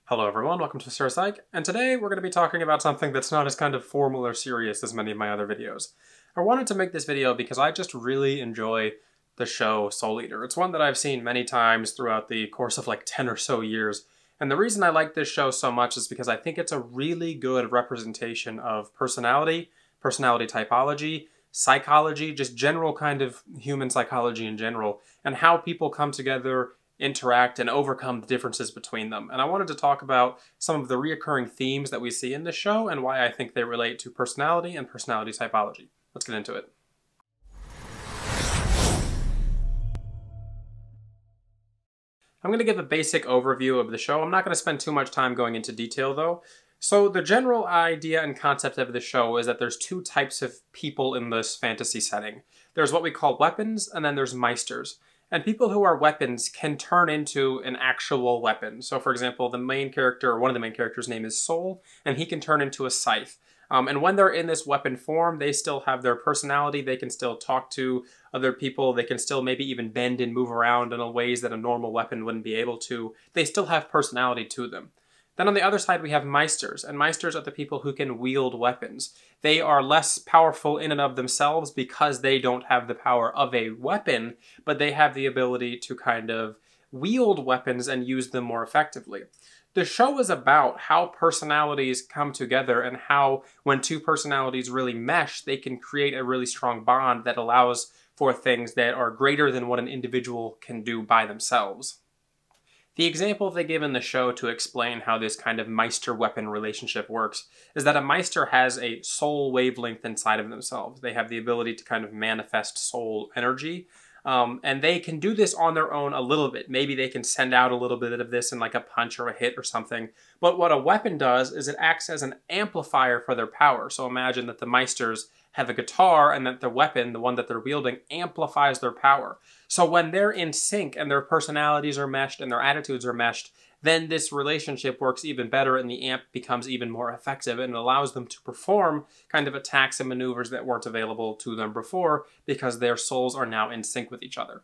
Hello everyone, welcome to Sir Psych, and today we're going to be talking about something that's not as kind of formal or serious as many of my other videos. I wanted to make this video because I just really enjoy the show Soul Eater. It's one that I've seen many times throughout the course of like 10 or so years, and the reason I like this show so much is because I think it's a really good representation of personality, personality typology, psychology, just general kind of human psychology in general, and how people come together, interact, and overcome the differences between them. And I wanted to talk about some of the reoccurring themes that we see in this show and why I think they relate to personality and personality typology. Let's get into it. I'm going to give a basic overview of the show. I'm not going to spend too much time going into detail though. So the general idea and concept of the show is that there's two types of people in this fantasy setting. There's what we call weapons, and then there's meisters. And people who are weapons can turn into an actual weapon. So for example, the main character, or one of the main characters' name is Soul, and he can turn into a scythe. And when they're in this weapon form, they still have their personality, they can still talk to other people, they can still maybe even bend and move around in ways that a normal weapon wouldn't be able to. They still have personality to them. Then on the other side, we have meisters, and meisters are the people who can wield weapons. They are less powerful in and of themselves because they don't have the power of a weapon, but they have the ability to kind of wield weapons and use them more effectively. The show is about how personalities come together and how, when two personalities really mesh, they can create a really strong bond that allows for things that are greater than what an individual can do by themselves. The example they give in the show to explain how this kind of meister-weapon relationship works is that a meister has a soul wavelength inside of themselves. They have the ability to kind of manifest soul energy, and they can do this on their own a little bit. Maybe they can send out a little bit of this in like a punch or a hit or something. But what a weapon does is it acts as an amplifier for their power. So imagine that the meisters have a guitar and that the weapon, the one that they're wielding, amplifies their power. So when they're in sync and their personalities are meshed and their attitudes are meshed, then this relationship works even better and the amp becomes even more effective and allows them to perform kind of attacks and maneuvers that weren't available to them before because their souls are now in sync with each other.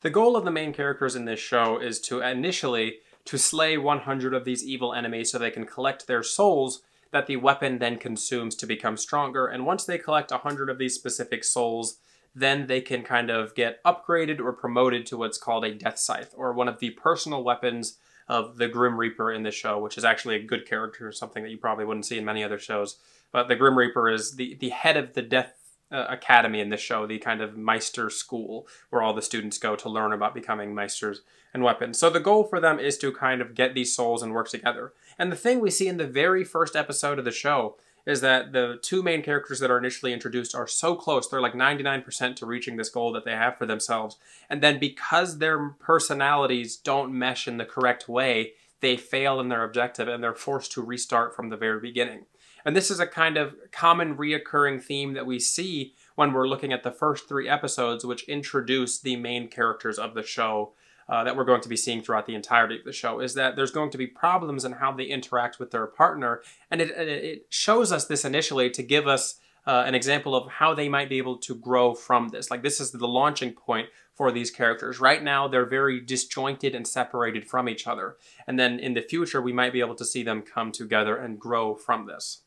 The goal of the main characters in this show is to initially to slay 100 of these evil enemies so they can collect their souls that the weapon then consumes to become stronger. And once they collect 100 of these specific souls, then they can kind of get upgraded or promoted to what's called a death scythe, or one of the personal weapons of the Grim Reaper in this show, which is actually a good character, something that you probably wouldn't see in many other shows. But the Grim Reaper is the head of the Death Academy in this show, the kind of Meister school where all the students go to learn about becoming Meisters and weapons. So the goal for them is to kind of get these souls and work together. And the thing we see in the very first episode of the show is that the two main characters that are initially introduced are so close, they're like 99% to reaching this goal that they have for themselves. And then because their personalities don't mesh in the correct way, they fail in their objective and they're forced to restart from the very beginning. And this is a kind of common reoccurring theme that we see when we're looking at the first 3 episodes, which introduce the main characters of the show that we're going to be seeing throughout the entirety of the show, is that there's going to be problems in how they interact with their partner. And it shows us this initially to give us an example of how they might be able to grow from this. Like, this is the launching point for these characters. Right now, they're very disjointed and separated from each other. And then in the future, we might be able to see them come together and grow from this.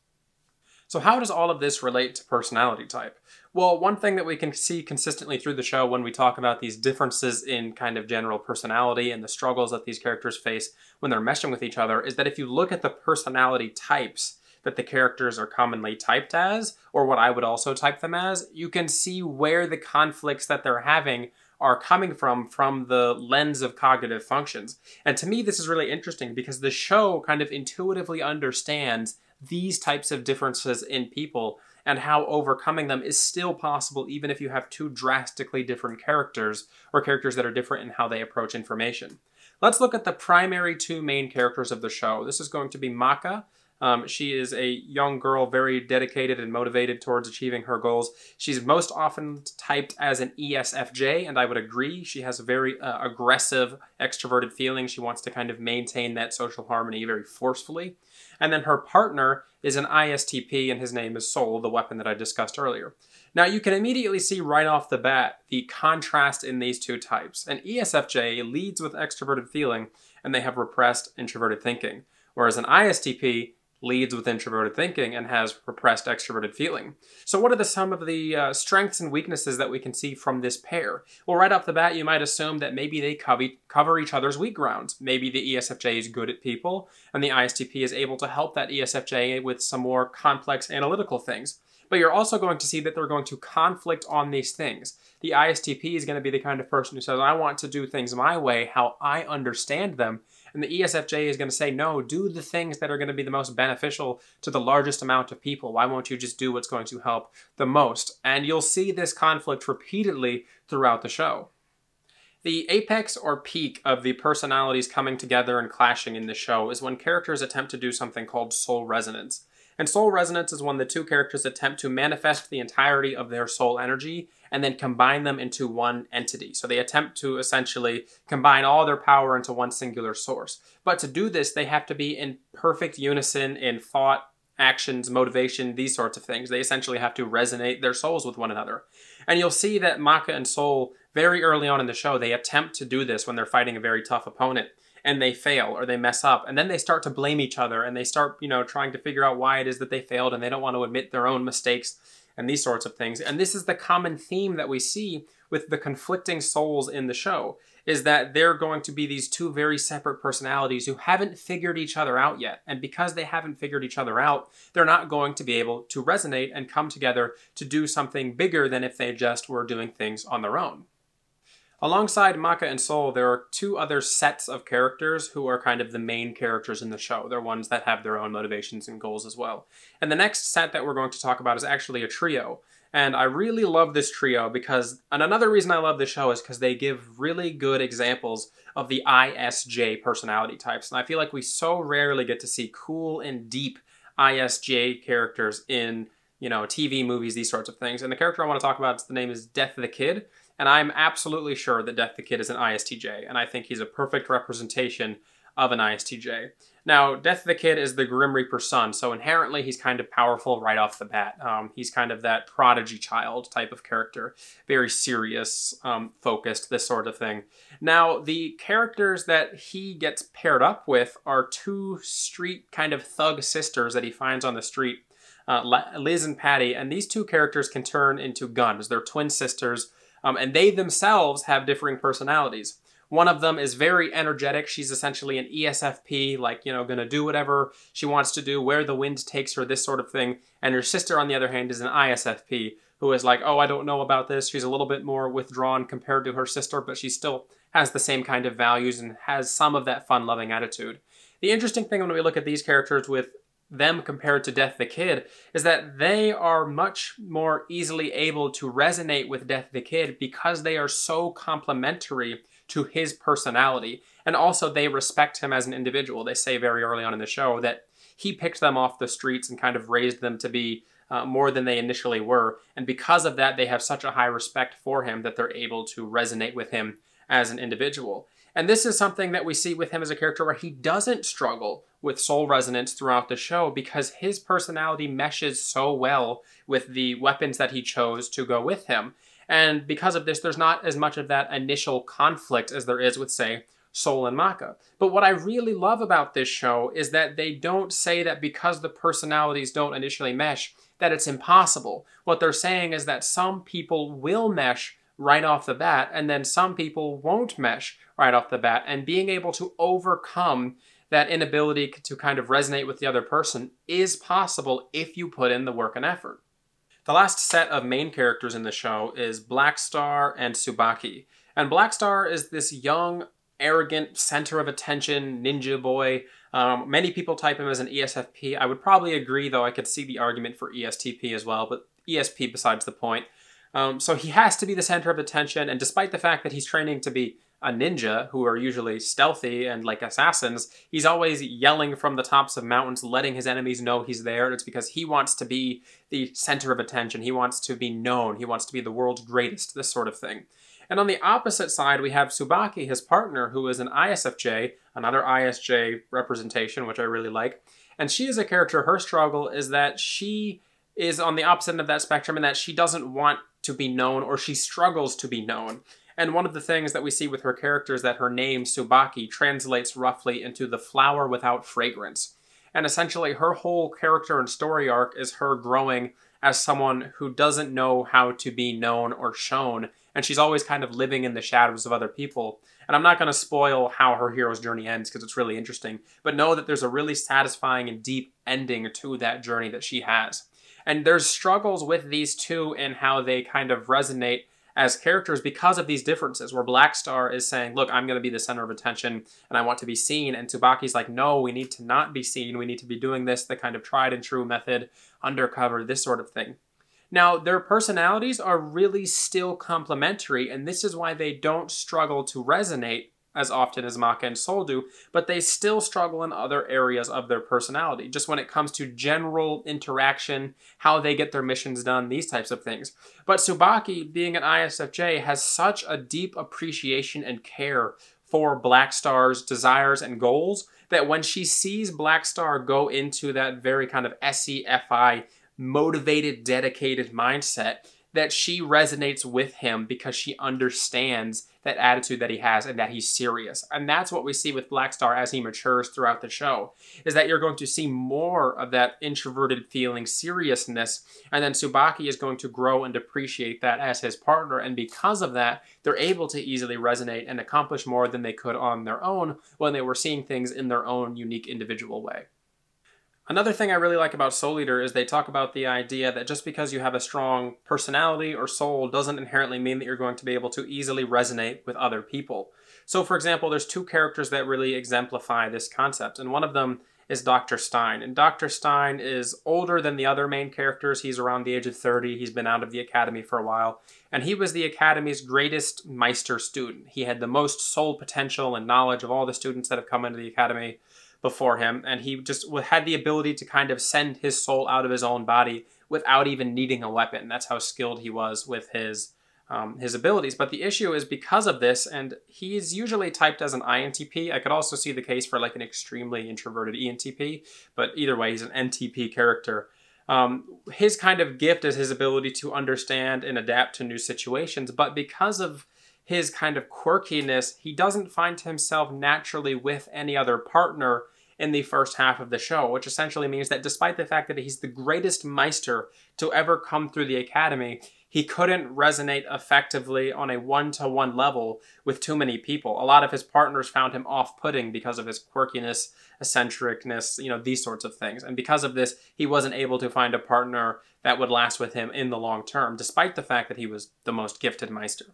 So how does all of this relate to personality type? Well, one thing that we can see consistently through the show when we talk about these differences in kind of general personality and the struggles that these characters face when they're meshing with each other is that if you look at the personality types that the characters are commonly typed as, or what I would also type them as, you can see where the conflicts that they're having are coming from the lens of cognitive functions. And to me, this is really interesting because the show kind of intuitively understands these types of differences in people and how overcoming them is still possible even if you have two drastically different characters or characters that are different in how they approach information. Let's look at the primary 2 main characters of the show. This is going to be Maka. She is a young girl, very dedicated and motivated towards achieving her goals. She's most often typed as an ESFJ, and I would agree. She has a very aggressive, extroverted feeling. She wants to kind of maintain that social harmony very forcefully. And then her partner is an ISTP, and his name is Soul, the weapon that I discussed earlier. Now, you can immediately see right off the bat the contrast in these two types. An ESFJ leads with extroverted feeling, and they have repressed introverted thinking. Whereas an ISTP leads with introverted thinking and has repressed extroverted feeling. So what are some of the strengths and weaknesses that we can see from this pair? Well, right off the bat, you might assume that maybe they cover each other's weak grounds. Maybe the ESFJ is good at people, and the ISTP is able to help that ESFJ with some more complex analytical things. But you're also going to see that they're going to conflict on these things. The ISTP is going to be the kind of person who says, I want to do things my way, how I understand them. And the ESFJ is going to say, no, do the things that are going to be the most beneficial to the largest amount of people. Why won't you just do what's going to help the most? And you'll see this conflict repeatedly throughout the show. The apex or peak of the personalities coming together and clashing in the show is when characters attempt to do something called soul resonance. And soul resonance is when the two characters attempt to manifest the entirety of their soul energy and then combine them into one entity. So they attempt to essentially combine all their power into one singular source. But to do this, they have to be in perfect unison in thought, actions, motivation, these sorts of things. They essentially have to resonate their souls with one another. And you'll see that Maka and Soul, very early on in the show, they attempt to do this when they're fighting a very tough opponent. And they fail or they mess up, and then they start to blame each other, and they start, trying to figure out why it is that they failed, and they don't want to admit their own mistakes and these sorts of things. And this is the common theme that we see with the conflicting souls in the show, is that they're going to be these two very separate personalities who haven't figured each other out yet. And because they haven't figured each other out, they're not going to be able to resonate and come together to do something bigger than if they just were doing things on their own. Alongside Maka and Soul, there are two other sets of characters who are kind of the main characters in the show. They're ones that have their own motivations and goals as well. And the next set that we're going to talk about is actually a trio. And I really love this trio and another reason I love this show is because they give really good examples of the ISJ personality types. And I feel like we so rarely get to see cool and deep ISJ characters in, TV, movies, these sorts of things. And the character I want to talk about, the name is Death the Kid. And I'm absolutely sure that Death the Kid is an ISTJ, and I think he's a perfect representation of an ISTJ. Now, Death the Kid is the Grim Reaper's son, so inherently he's kind of powerful right off the bat. He's kind of that prodigy child type of character, very serious, focused, this sort of thing. Now, the characters that he gets paired up with are two street kind of thug sisters that he finds on the street, Liz and Patty, and these two characters can turn into guns. They're twin sisters. And they themselves have differing personalities. One of them is very energetic. She's essentially an ESFP, gonna do whatever she wants to do, where the wind takes her, this sort of thing. And her sister, on the other hand, is an ISFP, who is like, oh, I don't know about this. She's a little bit more withdrawn compared to her sister, but she still has the same kind of values and has some of that fun-loving attitude. The interesting thing when we look at these characters with them compared to Death the Kid is that they are much more easily able to resonate with Death the Kid because they are so complementary to his personality. And also they respect him as an individual. They say very early on in the show that he picked them off the streets and kind of raised them to be more than they initially were. And because of that, they have such a high respect for him that they're able to resonate with him as an individual. And this is something that we see with him as a character where he doesn't struggle with soul resonance throughout the show because his personality meshes so well with the weapons that he chose to go with him. And because of this, there's not as much of that initial conflict as there is with, say, Soul and Maka. But what I really love about this show is that they don't say that because the personalities don't initially mesh, that it's impossible. What they're saying is that some people will mesh right off the bat, and then some people won't mesh right off the bat, and being able to overcome that inability to kind of resonate with the other person is possible if you put in the work and effort. The last set of main characters in the show is Black Star and Tsubaki. And Black Star is this young, arrogant, center of attention ninja boy. Many people type him as an ESFP. I would probably agree, though I could see the argument for ESTP as well, but ESP besides the point. So he has to be the center of attention, and despite the fact that he's training to be a ninja, who are usually stealthy and like assassins, he's always yelling from the tops of mountains, letting his enemies know he's there, and it's because he wants to be the center of attention. He wants to be known. He wants to be the world's greatest, this sort of thing. And on the opposite side, we have Tsubaki, his partner, who is an ISFJ, another ISJ representation, which I really like. And she is a character, her struggle is that she is on the opposite end of that spectrum and that she doesn't want to be known, or she struggles to be known. And one of the things that we see with her character is that her name, Tsubaki, translates roughly into the flower without fragrance. And essentially her whole character and story arc is her growing as someone who doesn't know how to be known or shown, and she's always kind of living in the shadows of other people. And I'm not going to spoil how her hero's journey ends because it's really interesting, but know that there's a really satisfying and deep ending to that journey that she has. And there's struggles with these two in how they kind of resonate as characters because of these differences, where Black Star is saying, look, I'm going to be the center of attention and I want to be seen. And Tsubaki's like, no, we need to not be seen. We need to be doing this, the kind of tried and true method, undercover, this sort of thing. Now, their personalities are really still complementary, and this is why they don't struggle to resonate as often as Maka and Sol do, but they still struggle in other areas of their personality, just when it comes to general interaction, how they get their missions done, these types of things. But Tsubaki, being an ISFJ, has such a deep appreciation and care for Black Star's desires and goals that when she sees Black Star go into that very kind of SEFI, motivated, dedicated mindset, that she resonates with him because she understands that attitude that he has and that he's serious. And that's what we see with Black Star as he matures throughout the show, is that you're going to see more of that introverted feeling seriousness, and then Tsubaki is going to grow and appreciate that as his partner, and because of that, they're able to easily resonate and accomplish more than they could on their own when they were seeing things in their own unique individual way. Another thing I really like about Soul Eater is they talk about the idea that just because you have a strong personality or soul doesn't inherently mean that you're going to be able to easily resonate with other people. So for example, there's two characters that really exemplify this concept, and one of them is Dr. Stein. And Dr. Stein is older than the other main characters. He's around the age of 30. He's been out of the academy for a while. And he was the academy's greatest Meister student. He had the most soul potential and knowledge of all the students that have come into the academy before him, and he just had the ability to kind of send his soul out of his own body without even needing a weapon. That's how skilled he was with his abilities. But the issue is because of this, and he's usually typed as an INTP. I could also see the case for like an extremely introverted ENTP, but either way, he's an NTP character. His kind of gift is his ability to understand and adapt to new situations, but because of his kind of quirkiness, he doesn't find himself naturally with any other partner in the first half of the show, which essentially means that despite the fact that he's the greatest Meister to ever come through the academy, he couldn't resonate effectively on a one-to-one level with too many people. A lot of his partners found him off-putting because of his quirkiness, eccentricness, these sorts of things. And because of this, he wasn't able to find a partner that would last with him in the long term, despite the fact that he was the most gifted Meister.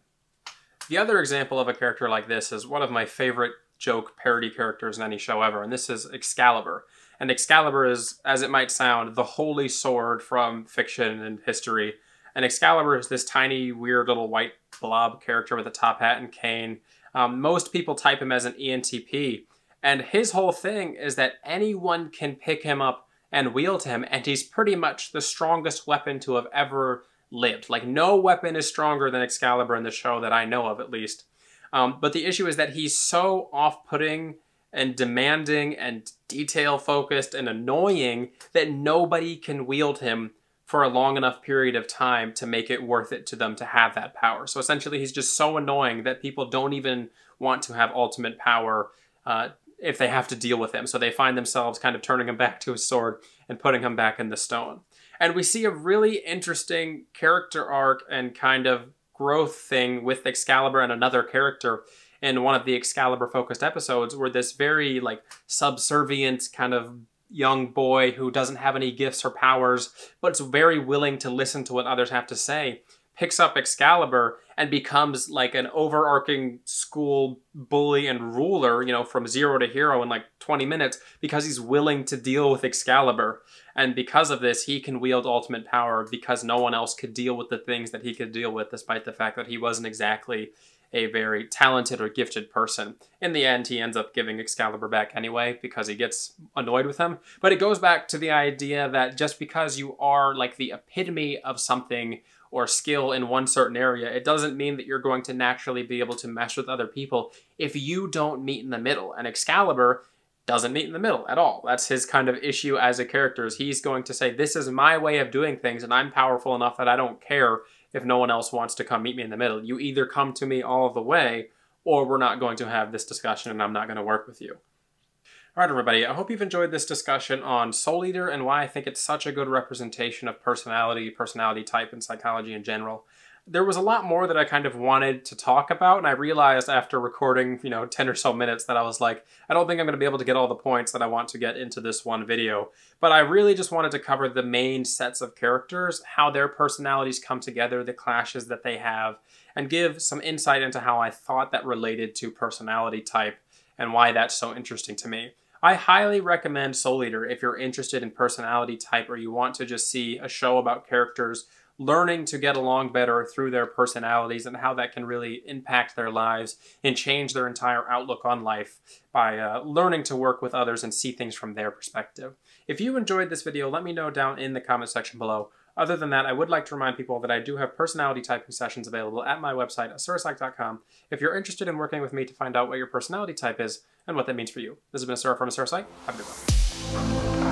The other example of a character like this is one of my favorite joke parody characters in any show ever, and this is Excalibur. And Excalibur is, as it might sound, the holy sword from fiction and history. And Excalibur is this tiny, weird little white blob character with a top hat and cane. Most people type him as an ENTP, and his whole thing is that anyone can pick him up and wield him, and he's pretty much the strongest weapon to have ever lived. Like, no weapon is stronger than Excalibur in the show that I know of, at least. But the issue is that he's so off-putting and demanding and detail-focused and annoying that nobody can wield him for a long enough period of time to make it worth it to them to have that power. So essentially, he's just so annoying that people don't even want to have ultimate power if they have to deal with him. So they find themselves kind of turning him back to his sword and putting him back in the stone. And we see a really interesting character arc and kind of growth thing with Excalibur and another character in one of the Excalibur-focused episodes, where this very, subservient kind of young boy who doesn't have any gifts or powers, but is very willing to listen to what others have to say, picks up Excalibur and becomes like an overarching school bully and ruler, from zero to hero in 20 minutes because he's willing to deal with Excalibur. And because of this, he can wield ultimate power because no one else could deal with the things that he could deal with, despite the fact that he wasn't exactly a very talented or gifted person. In the end, he ends up giving Excalibur back anyway because he gets annoyed with him. But it goes back to the idea that just because you are the epitome of something or skill in one certain area, it doesn't mean that you're going to naturally be able to mesh with other people if you don't meet in the middle. And Excalibur doesn't meet in the middle at all. That's his kind of issue as a character, is he's going to say, this is my way of doing things, and I'm powerful enough that I don't care if no one else wants to come meet me in the middle. You either come to me all the way, or we're not going to have this discussion and I'm not going to work with you. All right, everybody, I hope you've enjoyed this discussion on Soul Eater and why I think it's such a good representation of personality type, and psychology in general. There was a lot more that I kind of wanted to talk about, and I realized after recording, 10 or so minutes that I was like, I don't think I'm going to be able to get all the points that I want to get into this one video. But I really just wanted to cover the main sets of characters, how their personalities come together, the clashes that they have, and give some insight into how I thought that related to personality type and why that's so interesting to me. I highly recommend Soul Eater if you're interested in personality type or you want to just see a show about characters learning to get along better through their personalities and how that can really impact their lives and change their entire outlook on life by learning to work with others and see things from their perspective. If you enjoyed this video, let me know down in the comment section below. Other than that, I would like to remind people that I do have personality typing sessions available at my website, AsuraPsych.com, if you're interested in working with me to find out what your personality type is and what that means for you. This has been Asura from Asura Psych. Have a good one.